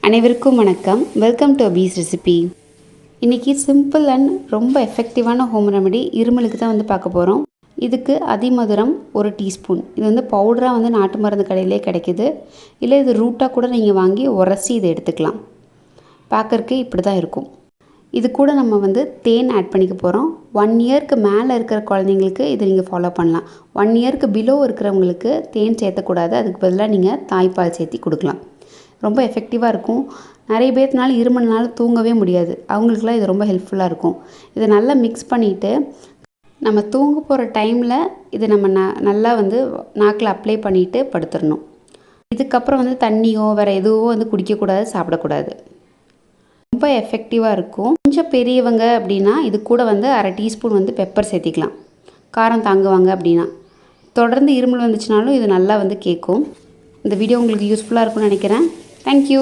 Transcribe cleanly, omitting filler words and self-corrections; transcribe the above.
அனைவருக்கும் வணக்கம். Welcome to Abi's recipe. இன்றைக்கி சிம்பிள் அண்ட் ரொம்ப எஃபெக்டிவான ஹோம் ரெமெடி இருமலுக்கு தான் பார்க்க போகிறோம். இதுக்கு அதிமதுரம் 1 டீஸ்பூன். இது பவுடராக நாட்டு மருந்து கடையிலே கிடைக்கிது. இல்லை இது ரூட்டாக கூட நீங்கள் வாங்கி உரசி இதை எடுத்துக்கலாம். பார்க்கறக்கு இப்படி தான் இருக்கும். இது கூட நம்ம தேன் ஆட் பண்ணிக்க போகிறோம். 1 இயர்க்கு மேலே இருக்கிற குழந்தைங்களுக்கு இதை நீங்கள் ஃபாலோ பண்ணலாம். 1 இயர்க்கு பிலோ இருக்கிறவங்களுக்கு தேன் சேர்த்தக்கூடாது. அதுக்கு பதிலாக நீங்கள் தாய்ப்பால் சேர்த்தி கொடுக்கலாம். ரொம்ப எஃபெக்டிவாக இருக்கும். நிறைய பேர்த்துனால இருமல்னால தூங்கவே முடியாது. அவங்களுக்குலாம் இது ரொம்ப ஹெல்ப்ஃபுல்லாக இருக்கும். இதை நல்லா மிக்ஸ் பண்ணிவிட்டு நம்ம தூங்க போகிற டைமில் இதை நம்ம நல்லா நாக்கில் அப்ளை பண்ணிவிட்டு படுத்துடணும். இதுக்கப்புறம் தண்ணியோ வேறு எதுவோ குடிக்கக்கூடாது, சாப்பிடக்கூடாது. ரொம்ப எஃபெக்டிவாக இருக்கும். கொஞ்சம் பெரியவங்க அப்படின்னா இது கூட 1/2 டீஸ்பூன் பெப்பர் சேர்த்திக்கலாம். காரம் தாங்குவாங்க அப்படின்னா. தொடர்ந்து இருமல் வந்துச்சுனாலும் இது நல்லா கேட்கும். இந்த வீடியோ உங்களுக்கு யூஸ்ஃபுல்லாக இருக்கும்னு நினைக்கிறேன். தேங்க்யூ.